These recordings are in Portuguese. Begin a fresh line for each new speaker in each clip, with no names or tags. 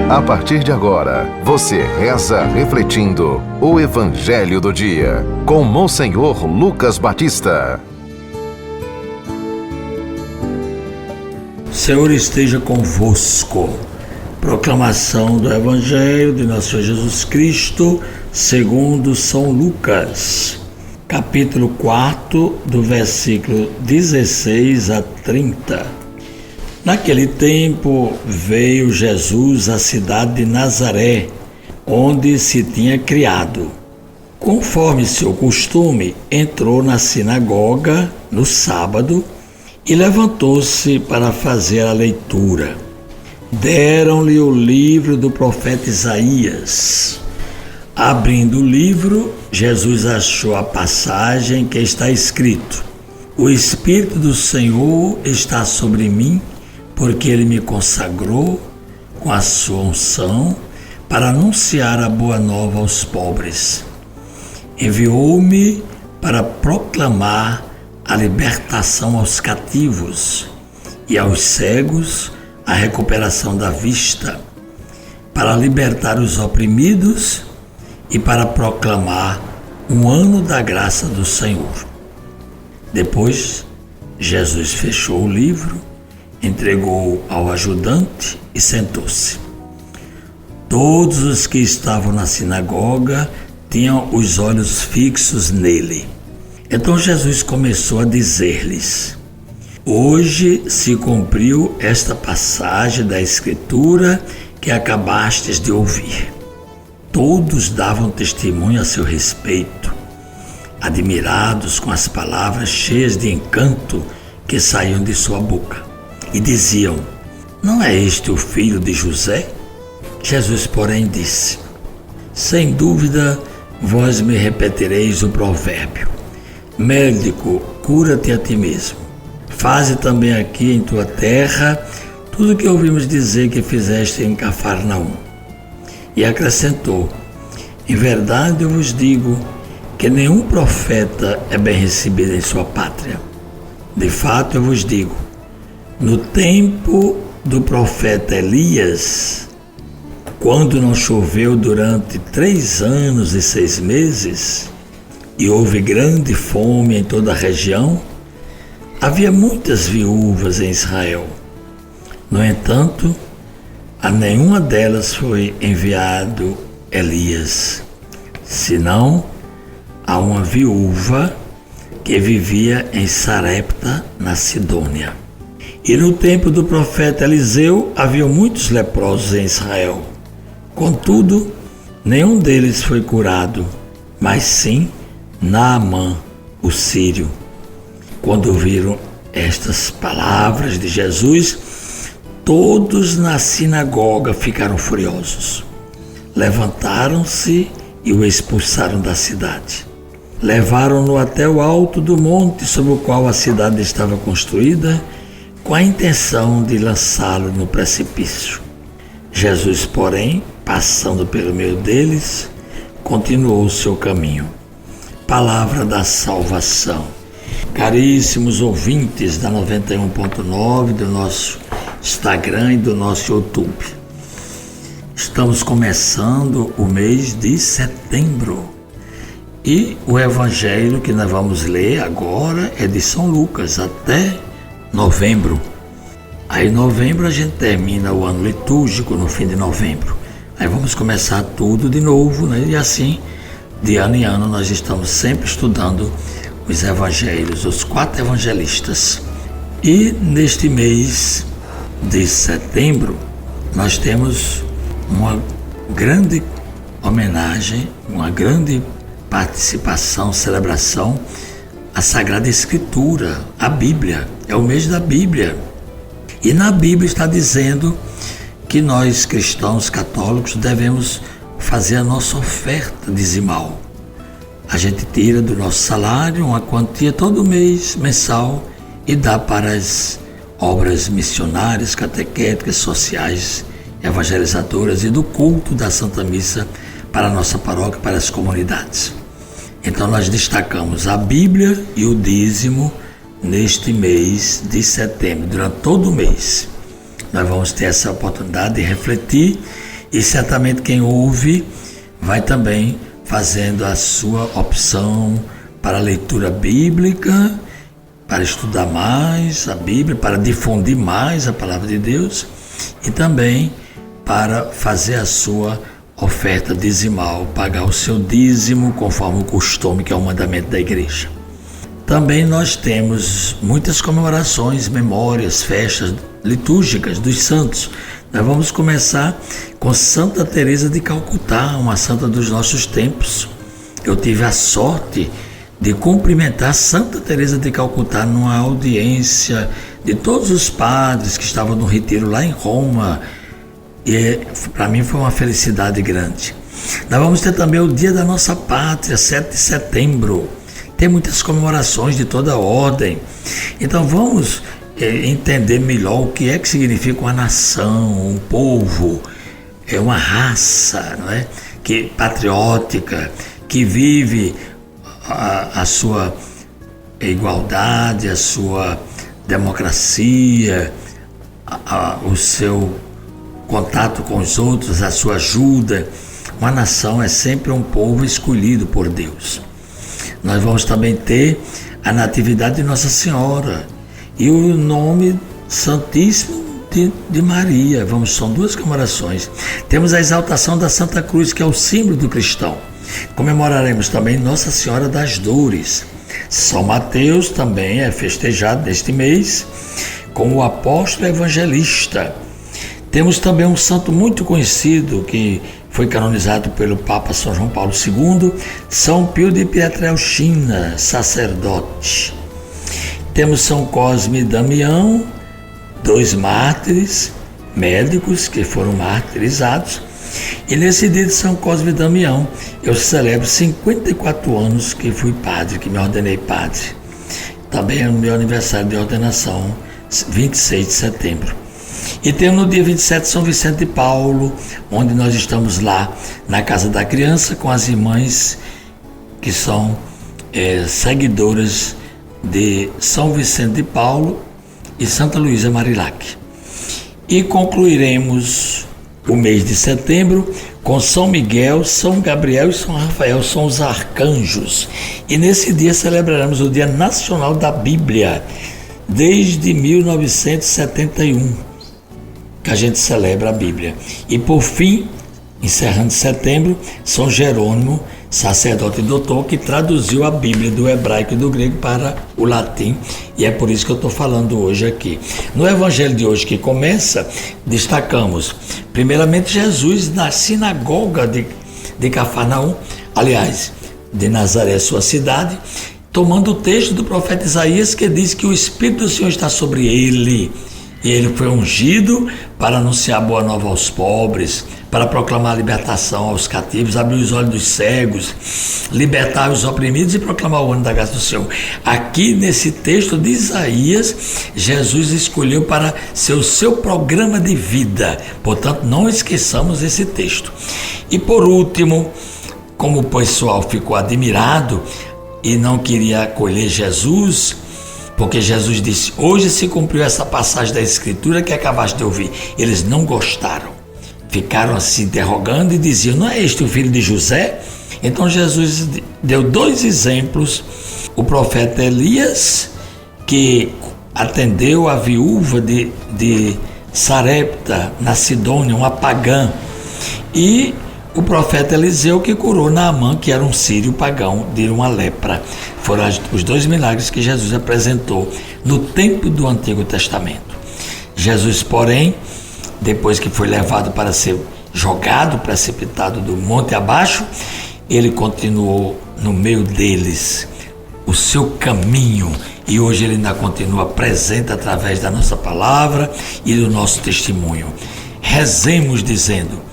A partir de agora, você reza refletindo o Evangelho do Dia, com Monsenhor Lucas Batista.
Senhor esteja convosco. Proclamação do Evangelho de nosso Senhor Jesus Cristo, segundo São Lucas, capítulo 4, do versículo 16 a 30. Naquele tempo veio Jesus à cidade de Nazaré, onde se tinha criado. Conforme seu costume, entrou na sinagoga no sábado e levantou-se para fazer a leitura. Deram-lhe o livro do profeta Isaías. Abrindo o livro, Jesus achou a passagem que está escrito: O Espírito do Senhor está sobre mim, porque Ele me consagrou com a sua unção para anunciar a boa nova aos pobres. Enviou-me para proclamar a libertação aos cativos e aos cegos a recuperação da vista, para libertar os oprimidos e para proclamar um ano da graça do Senhor. Depois, Jesus fechou o livro, entregou ao ajudante e sentou-se. Todos os que estavam na sinagoga tinham os olhos fixos nele. Então Jesus começou a dizer-lhes: Hoje se cumpriu esta passagem da Escritura que acabastes de ouvir. Todos davam testemunho a seu respeito, admirados com as palavras cheias de encanto que saíam de sua boca. E diziam: Não é este o filho de José? Jesus, porém, disse: Sem dúvida, vós me repetireis o provérbio: Médico, cura-te a ti mesmo. Faze também aqui em tua terra tudo o que ouvimos dizer que fizeste em Cafarnaum. E acrescentou: Em verdade eu vos digo que nenhum profeta é bem recebido em sua pátria. De fato eu vos digo, no tempo do profeta Elias, quando não choveu durante 3 anos e 6 meses, e houve grande fome em toda a região, havia muitas viúvas em Israel. No entanto, a nenhuma delas foi enviado Elias, senão a uma viúva que vivia em Sarepta, na Sidônia. E no tempo do profeta Eliseu havia muitos leprosos em Israel. Contudo, nenhum deles foi curado, mas sim Naamã, o sírio. Quando ouviram estas palavras de Jesus, todos na sinagoga ficaram furiosos. Levantaram-se e o expulsaram da cidade. Levaram-no até o alto do monte sobre o qual a cidade estava construída, com a intenção de lançá-lo no precipício. Jesus, porém, passando pelo meio deles, continuou o seu caminho. Palavra da salvação. Caríssimos ouvintes da 91.9, do nosso Instagram e do nosso YouTube, estamos começando o mês de setembro e o evangelho que nós vamos ler agora é de São Lucas até novembro. Aí em novembro a gente termina o ano litúrgico, no fim de novembro. Aí vamos começar tudo de novo, né? E assim, de ano em ano, nós estamos sempre estudando os evangelhos, os 4 evangelistas. E neste mês de setembro, nós temos uma grande homenagem, uma grande participação, celebração à Sagrada Escritura, à Bíblia. É o mês da Bíblia. E na Bíblia está dizendo que nós, cristãos católicos, devemos fazer a nossa oferta dizimal. A gente tira do nosso salário uma quantia todo mês, mensal, e dá para as obras missionárias, catequéticas, sociais, evangelizadoras e do culto da Santa Missa para a nossa paróquia, para as comunidades. Então nós destacamos a Bíblia e o dízimo neste mês de setembro, durante todo o mês. Nós vamos ter essa oportunidade de refletir E certamente quem ouve vai também fazendo a sua opção para a leitura bíblica, para estudar mais a Bíblia, para difundir mais a palavra de Deus e também para fazer a sua oferta dizimal, pagar o seu dízimo conforme o costume, que é o mandamento da igreja. Também nós temos muitas comemorações, memórias, festas litúrgicas dos santos. Nós vamos começar com Santa Teresa de Calcutá, uma santa dos nossos tempos. Eu tive a sorte de cumprimentar Santa Teresa de Calcutá numa audiência de todos os padres que estavam no retiro lá em Roma. E para mim foi uma felicidade grande. Nós vamos ter também o Dia da Nossa Pátria, 7 de setembro. Tem muitas comemorações de toda ordem. Então vamos entender melhor o que é que significa uma nação, um povo, uma raça, não é? Patriótica, que vive a sua igualdade, a sua democracia, o seu contato com os outros, a sua ajuda. Uma nação é sempre um povo escolhido por Deus. Nós vamos também ter a Natividade de Nossa Senhora e o nome Santíssimo de Maria. São duas comemorações. Temos a exaltação da Santa Cruz, que é o símbolo do cristão. Comemoraremos também Nossa Senhora das Dores. São Mateus também é festejado neste mês como o apóstolo evangelista. Temos também um santo muito conhecido que foi canonizado pelo Papa São João Paulo II, São Pio de Pietrelcina, sacerdote. Temos São Cosme e Damião, dois mártires, médicos que foram martirizados. E nesse dia de São Cosme e Damião, eu celebro 54 anos que fui padre, que me ordenei padre. Também é o meu aniversário de ordenação, 26 de setembro. E temos no dia 27 São Vicente de Paulo, onde nós estamos lá na Casa da Criança com as irmãs que são seguidoras de São Vicente de Paulo e Santa Luísa Marilac. E concluiremos o mês de setembro com São Miguel, São Gabriel e São Rafael, são os arcanjos. E nesse dia celebraremos o Dia Nacional da Bíblia, desde 1971. Que a gente celebra a Bíblia. E por fim, encerrando setembro, São Jerônimo, sacerdote e doutor, que traduziu a Bíblia do hebraico e do grego para o latim, e é por isso que eu estou falando hoje aqui. No evangelho de hoje que começa, destacamos primeiramente Jesus na sinagoga de Cafarnaum, aliás, de Nazaré, sua cidade, tomando o texto do profeta Isaías, que diz que o Espírito do Senhor está sobre ele. E ele foi ungido para anunciar a boa nova aos pobres, para proclamar a libertação aos cativos, abrir os olhos dos cegos, libertar os oprimidos e proclamar o ano da graça do Senhor. Aqui nesse texto de Isaías, Jesus escolheu para ser o seu programa de vida. Portanto, não esqueçamos esse texto. E por último, como o pessoal ficou admirado e não queria acolher Jesus, porque Jesus disse, hoje se cumpriu essa passagem da Escritura que acabaste de ouvir. Eles não gostaram, ficaram assim interrogando e diziam, não é este o filho de José? Então Jesus deu dois exemplos, o profeta Elias, que atendeu a viúva de Sarepta, na Sidônia, uma pagã, e o profeta Eliseu, que curou Naamã, que era um sírio pagão, de uma lepra. Foram os dois milagres que Jesus apresentou no tempo do Antigo Testamento. Jesus, porém, depois que foi levado para ser jogado, precipitado do monte abaixo, ele continuou no meio deles o seu caminho, e hoje ele ainda continua presente através da nossa palavra e do nosso testemunho. Rezemos dizendo,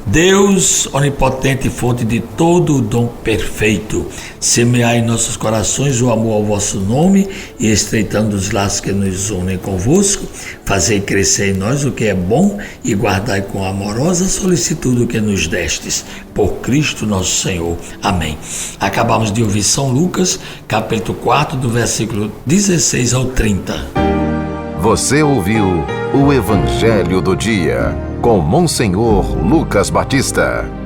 Deus, onipotente, fonte de todo o dom perfeito, semeai em nossos corações o amor ao vosso nome e estreitando os laços que nos unem convosco, fazei crescer em nós o que é bom e guardai com amorosa solicitude o que nos destes, por Cristo nosso Senhor. Amém. Acabamos de ouvir São Lucas, capítulo 4, do versículo 16 ao 30.
Você ouviu o Evangelho do Dia. com Monsenhor Lucas Batista.